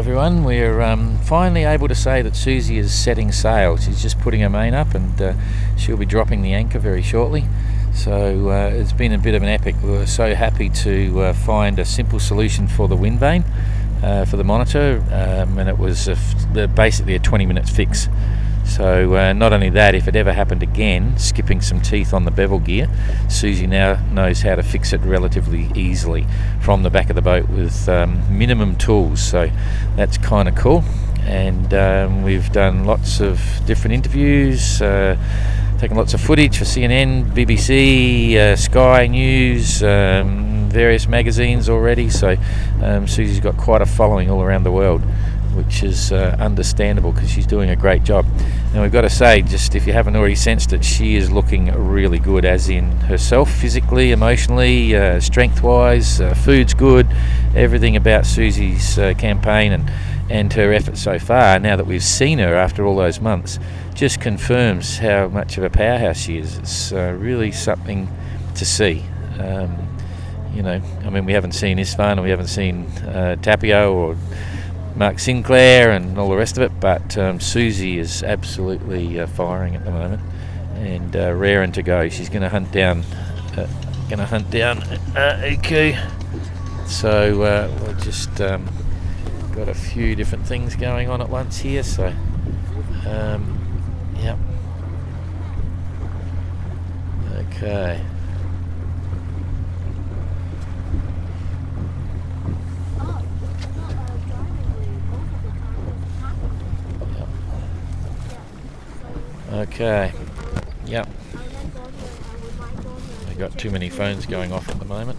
everyone. We're finally able to say that Susie is setting sail. She's just putting her main up and she'll be dropping the anchor very shortly. So it's been a bit of an epic. We were so happy to find a simple solution for the wind vane for the monitor, and it was basically a 20-minute fix. So not only that, if it ever happened again, skipping some teeth on the bevel gear, Susie now knows how to fix it relatively easily from the back of the boat with minimum tools. So that's kind of cool. And we've done lots of different interviews, taken lots of footage for CNN, BBC, Sky News, various magazines already. So Susie's got quite a following all around the world, which is understandable because she's doing a great job. And we've got to say, just if you haven't already sensed it, she is looking really good, as in herself, physically, emotionally, strength-wise, food's good. Everything about Susie's campaign and her effort so far, now that we've seen her after all those months, just confirms how much of a powerhouse she is. It's really something to see. We haven't seen Isfan, or we haven't seen Tapio or Mark Sinclair and all the rest of it, but Susie is absolutely firing at the moment and raring to go. She's going to hunt down EQ. So we've just got a few different things going on at once here. So yep. Okay. Okay, yep. We've got too many phones going off at the moment.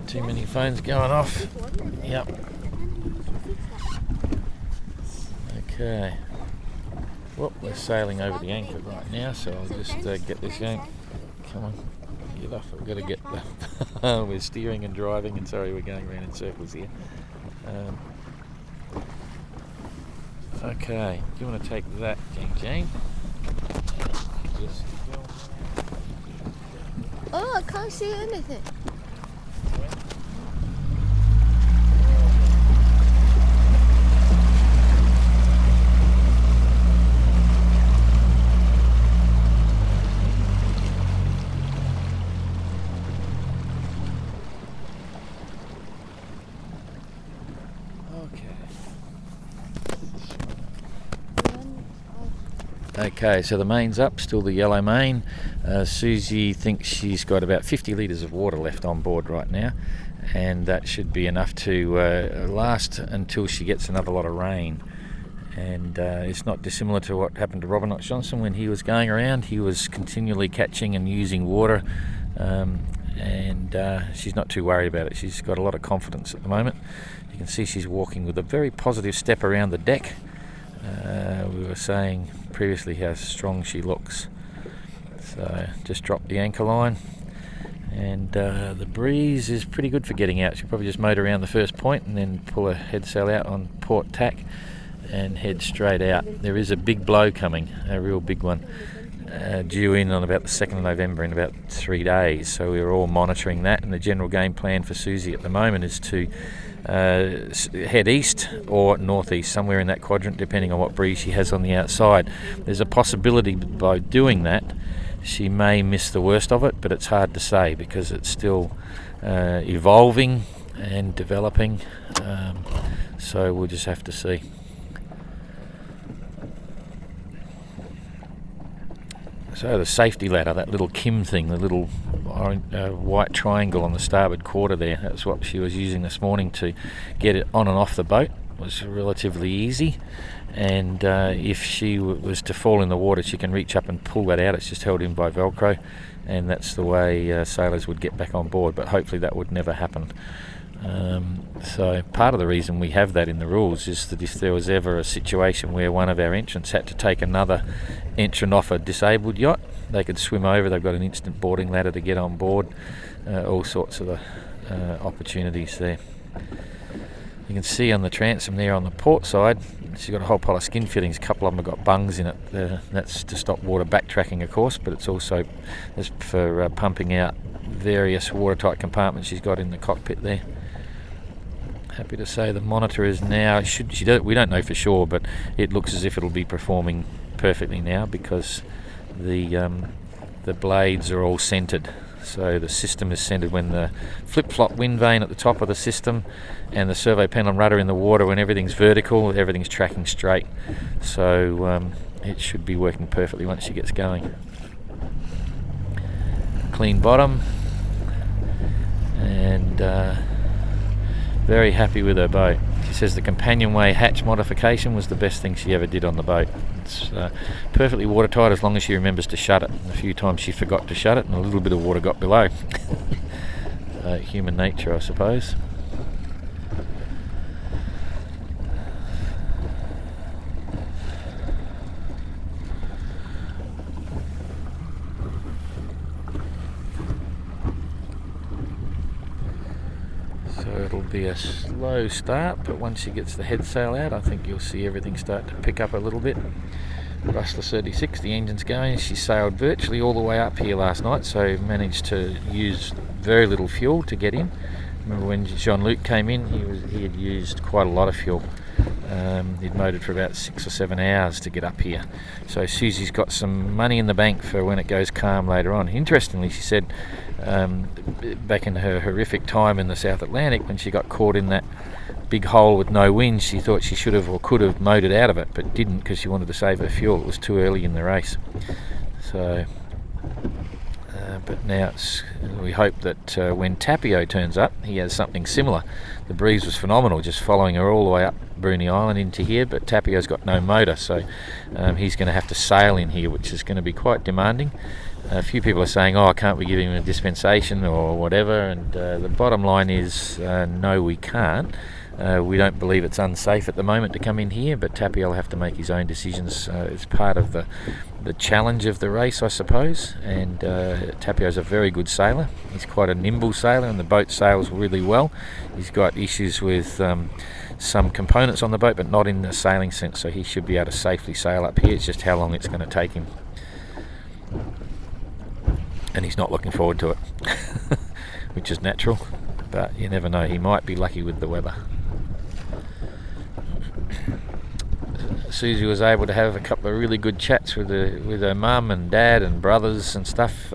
Too many phones going off. Yep. Okay. Well, we're sailing over the anchor right now, so I'll just get this going. Come on, get off. We've got to get the we're steering and driving, and sorry, we're going around in circles here. Okay, do you want to take that, Jane? Oh, I can't see anything. Okay, so the main's up, still the yellow main. Susie thinks she's got about 50 litres of water left on board right now, and that should be enough to last until she gets another lot of rain. And it's not dissimilar to what happened to Robert Knox Johnson when he was going around. He was continually catching and using water, and she's not too worried about it. She's got a lot of confidence at the moment. You can see she's walking with a very positive step around the deck. We were saying previously how strong she looks. So just drop the anchor line, and the breeze is pretty good for getting out. She'll probably just motor around the first point and then pull her head sail out on port tack and head straight out. There is a big blow coming, a real big one, due in on about the 2nd of November in about 3 days. So we're all monitoring that, and the general game plan for Susie at the moment is to head east or northeast, somewhere in that quadrant, depending on what breeze she has on the outside. There's a possibility by doing that she may miss the worst of it, but it's hard to say because it's still evolving and developing, so we'll just have to see. So the safety ladder, that little Kim thing, the little white triangle on the starboard quarter there, that's what she was using this morning to get it on and off the boat. It was relatively easy, and if she was to fall in the water, she can reach up and pull that out. It's just held in by Velcro, and that's the way sailors would get back on board, but hopefully that would never happen. So part of the reason we have that in the rules is that if there was ever a situation where one of our entrants had to take another entrant off a disabled yacht, they could swim over. They've got an instant boarding ladder to get on board, all sorts of opportunities there. You can see on the transom there on the port side, she's got a whole pile of skin fittings. A couple of them have got bungs in it. That's to stop water backtracking, of course, but it's also for pumping out various watertight compartments she's got in the cockpit there. happy to say the monitor is now, we don't know for sure, but it looks as if it'll be performing perfectly now because the blades are all centered. So the system is centered when the flip-flop wind vane at the top of the system and the servo pendulum rudder in the water, when everything's vertical, everything's tracking straight. So it should be working perfectly once she gets going. Clean bottom, and very happy with her boat. She says the companionway hatch modification was the best thing she ever did on the boat. It's perfectly watertight as long as she remembers to shut it. A few times she forgot to shut it and a little bit of water got below. Human nature, I suppose. So it'll be a slow start, but once she gets the head sail out, I think you'll see everything start to pick up a little bit. Rustler 36, the engine's going. She sailed virtually all the way up here last night, so managed to use very little fuel to get in. Remember when Jean-Luc came in, he had used quite a lot of fuel. He'd motored for about 6 or 7 hours to get up here. So Susie's got some money in the bank for when it goes calm later on. Interestingly, she said back in her horrific time in the South Atlantic, when she got caught in that big hole with no wind, she thought she should have or could have motored out of it, but didn't because she wanted to save her fuel. It was too early in the race. So but now we hope that when Tapio turns up, he has something similar. The breeze was phenomenal, just following her all the way up Bruny Island into here, but Tapio's got no motor, so he's going to have to sail in here, which is going to be quite demanding. A few people are saying, oh, can't we give him a dispensation or whatever, and the bottom line is no, we can't. We don't believe it's unsafe at the moment to come in here, but Tapio will have to make his own decisions. It's part of the challenge of the race, I suppose, and Tapio's a very good sailor. He's quite a nimble sailor, and the boat sails really well. He's got issues with some components on the boat, but not in the sailing sense, so he should be able to safely sail up here. It's just how long it's going to take him. And he's not looking forward to it, which is natural, but you never know. He might be lucky with the weather. Susie was able to have a couple of really good chats with her mum and dad and brothers and stuff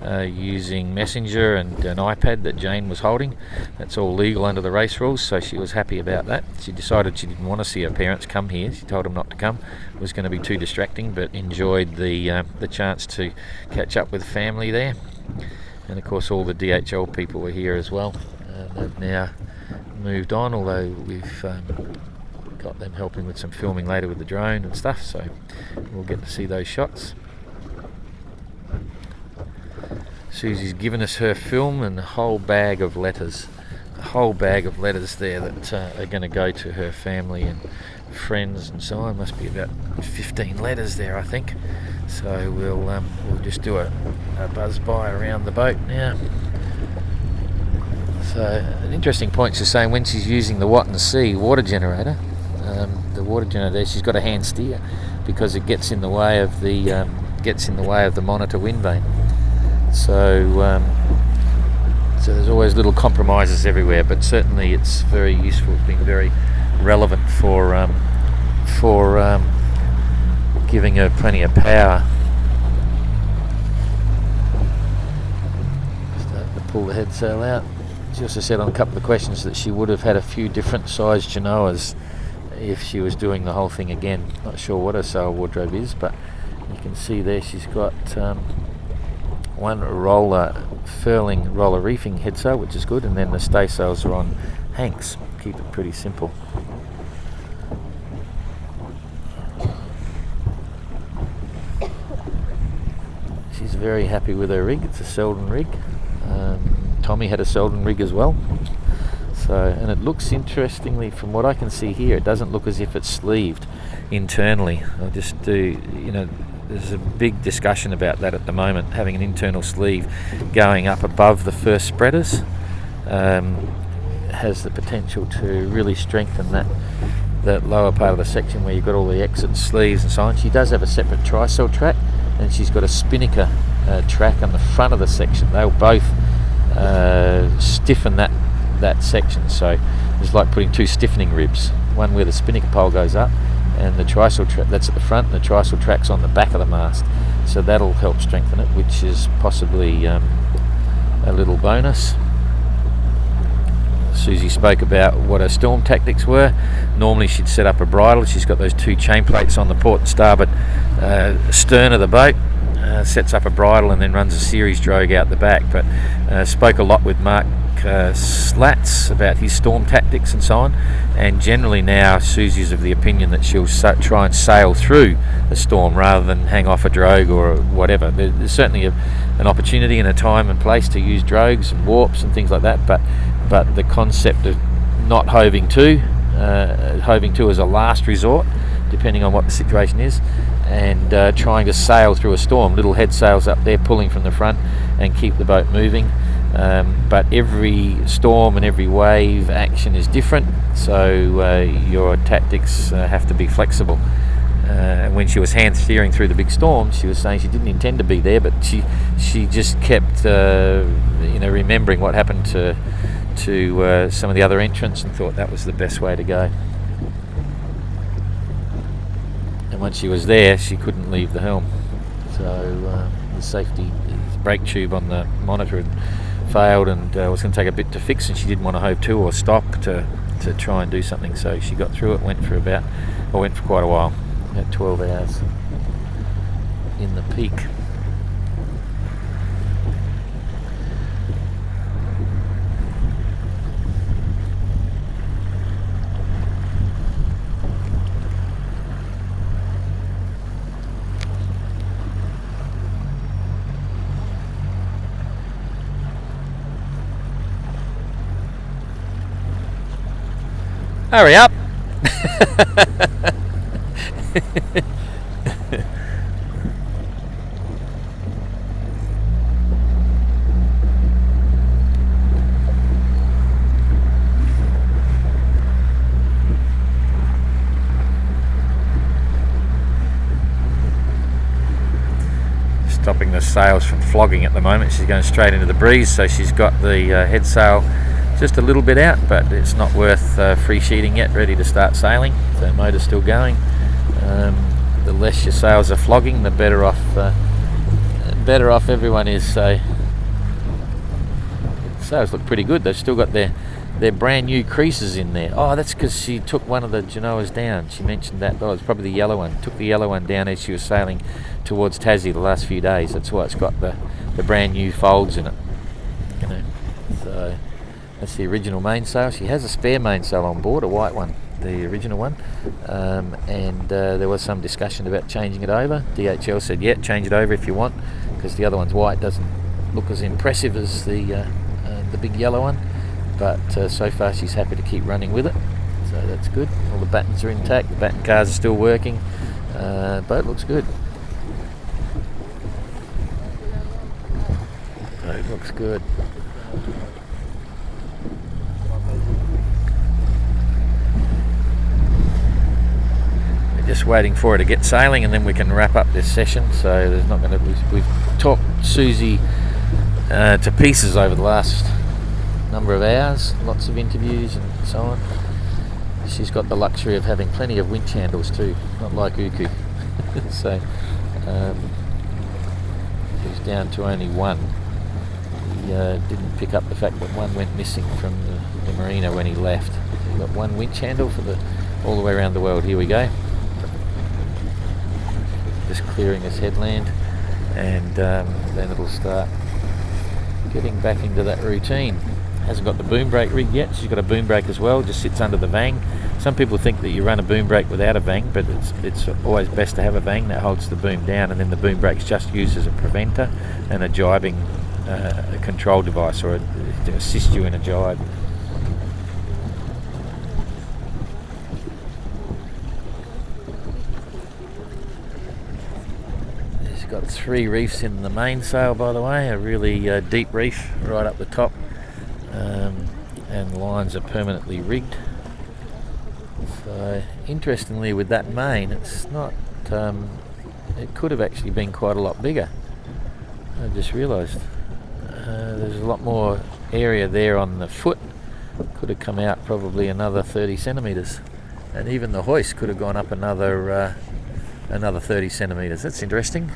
using Messenger and an iPad that Jane was holding. That's all legal under the race rules, so she was happy about that. She decided she didn't want to see her parents come here. She told them not to come. It was going to be too distracting, but enjoyed the chance to catch up with family there. And of course all the DHL people were here as well. They've now moved on, although we've got them helping with some filming later with the drone and stuff, so we'll get to see those shots. Susie's given us her film and a whole bag of letters. A whole bag of letters there that are going to go to her family and friends and so on. Must be about 15 letters there, I think. So we'll just do a buzz by around the boat now. So an interesting point, she's saying when she's using the Watton C water generator, the water generator there, she's got a hand steer because it gets in the way of the monitor wind vane. So so there's always little compromises everywhere, but certainly it's very useful. It's been very relevant for giving her plenty of power. Starting to pull the head sail out. She also said on a couple of questions that she would have had a few different size genoas if she was doing the whole thing again. Not sure what her sail wardrobe is, but you can see there she's got one furling roller reefing head sail, which is good, and then the stay sails are on hanks. Keep it pretty simple. She's very happy with her rig. It's a Selden rig. Tommy had a Selden rig as well. So, and it looks, interestingly, from what I can see here, it doesn't look as if it's sleeved internally. There's a big discussion about that at the moment. Having an internal sleeve going up above the first spreaders has the potential to really strengthen that lower part of the section where you've got all the exit sleeves and so on. She does have a separate trisel track, and she's got a spinnaker track on the front of the section. They'll both stiffen that section, so It's like putting two stiffening ribs, one where the spinnaker pole goes up and the trysail that's at the front, and the trysail track's on the back of the mast. So that'll help strengthen it, which is possibly a little bonus. Susie spoke about what her storm tactics were. Normally she'd set up a bridle. She's got those two chain plates on the port and starboard stern of the boat, sets up a bridle and then runs a series drogue out the back. But spoke a lot with Mark Slats about his storm tactics and so on, and generally now Susie's of the opinion that she'll try and sail through a storm rather than hang off a drogue or whatever. There's certainly an opportunity and a time and place to use drogues and warps and things like that, but the concept of not hoving to as a last resort, depending on what the situation is, and trying to sail through a storm, little head sails up there pulling from the front and keep the boat moving. But every storm and every wave action is different, so your tactics have to be flexible. And when she was hand steering through the big storm, she was saying she didn't intend to be there, but she just kept remembering what happened to some of the other entrants and thought that was the best way to go. And once she was there, she couldn't leave the helm. So the safety brake tube on the monitor had failed, and was going to take a bit to fix, and she didn't want to hove to or stop to try and do something. So she got through it, went for quite a while, about 12 hours in the peak. Hurry up! Stopping the sails from flogging at the moment. She's going straight into the breeze, so she's got the head sail just a little bit out, but it's not worth free sheeting yet, ready to start sailing. So motor's still going. The less your sails are flogging, the better off everyone is. So sails look pretty good. They've still got their brand new creases in there. Oh, that's because she took one of the Genoas down. She mentioned that. Oh, it's probably the yellow one. Took the yellow one down as she was sailing towards Tassie the last few days. That's why it's got the brand new folds in it. So that's the original mainsail. She has a spare mainsail on board, a white one, the original one, and there was some discussion about changing it over. DHL said, yeah, change it over if you want, because the other one's white, doesn't look as impressive as the big yellow one, but so far she's happy to keep running with it, so that's good. All the battens are intact, the batten cars are still working, boat looks good. Boat looks good. Just waiting for her to get sailing, and then we can wrap up this session. So there's not going to be. We've talked Susie to pieces over the last number of hours, lots of interviews and so on. She's got the luxury of having plenty of winch handles too, not like Uku. So she's down to only one. He didn't pick up the fact that one went missing from the marina when he left. He's got one winch handle for all the way around the world. Here we go. Just clearing this headland, and then it'll start getting back into that routine. Hasn't got the boom brake rigged yet. She's got a boom brake as well, just sits under the vang. Some people think that you run a boom brake without a vang, but it's always best to have a vang that holds the boom down, and then the boom brake's just used as a preventer and a jibing control device, or to assist you in a jibe. Got 3 reefs in the mainsail, by the way, a really deep reef right up the top, and lines are permanently rigged. So interestingly, with that main, it's not it could have actually been quite a lot bigger. I just realised there's a lot more area there on the foot could have come out probably another 30 centimetres, and even the hoist could have gone up another 30 centimetres. That's interesting.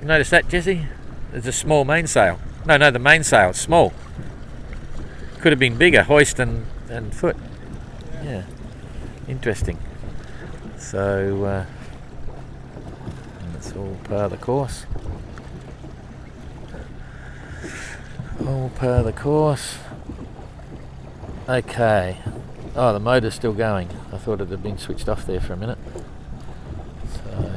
You notice that, Jesse? There's a small mainsail. No, the mainsail is small. Could have been bigger, hoist and foot. Yeah, interesting. So that's all part of the course. All per the course. Okay. Oh, the motor's still going. I thought it had been switched off there for a minute. So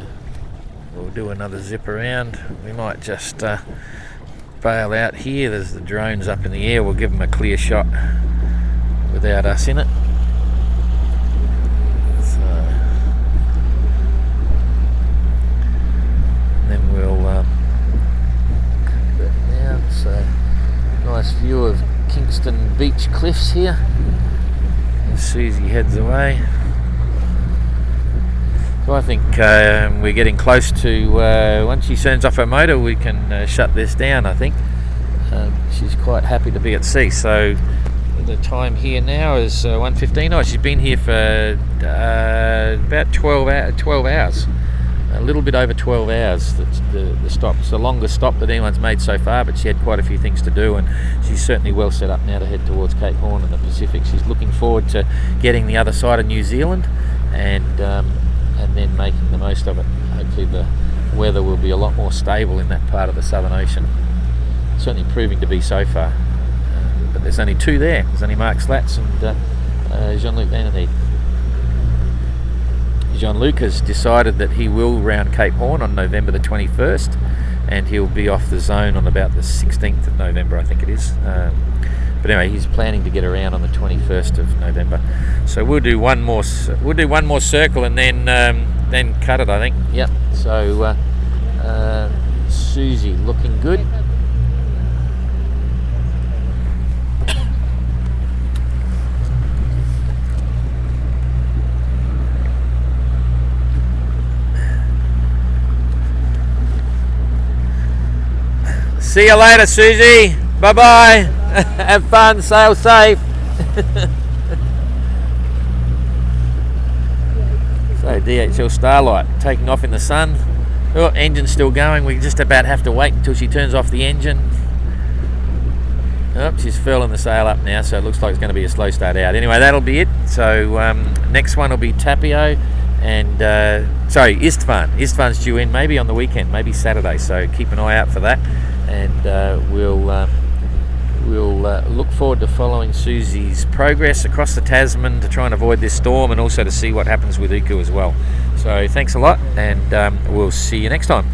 we'll do another zip around. We might just bail out here. There's the drones up in the air. We'll give them a clear shot without us in it. So then we'll cut that down. So nice view of Kingston Beach cliffs here as Susie heads away. So I think we're getting close to, once she turns off her motor, we can shut this down, I think. She's quite happy to be at sea. So the time here now is 1:15. Oh, she's been here for about 12 hours. A little bit over 12 hours. That's the stop. It's the longest stop that anyone's made so far, but she had quite a few things to do, and she's certainly well set up now to head towards Cape Horn and the Pacific. She's looking forward to getting the other side of New Zealand and then making the most of it. Hopefully the weather will be a lot more stable in that part of the Southern Ocean. It's certainly proving to be so far. But there's only two there. There's only Mark Slats and Jean-Luc Vanity. Jean-Luc has decided that he will round Cape Horn on November the 21st, and he'll be off the zone on about the 16th of November, I think it is. But anyway, he's planning to get around on the 21st of November. So we'll do one more circle and then cut it, I think. Yep. So Susie looking good. See you later, Susie. Bye-bye. Have fun. Sail safe. So DHL Starlight taking off in the sun. Oh, engine's still going. We just about have to wait until she turns off the engine. Oh, she's furling the sail up now, so it looks like it's going to be a slow start out. Anyway, that'll be it. So next one will be Tapio and Istvan. Istvan's due in maybe on the weekend, maybe Saturday. So keep an eye out for that. And we'll look forward to following Susie's progress across the Tasman to try and avoid this storm, and also to see what happens with Uku as well. So thanks a lot, and we'll see you next time.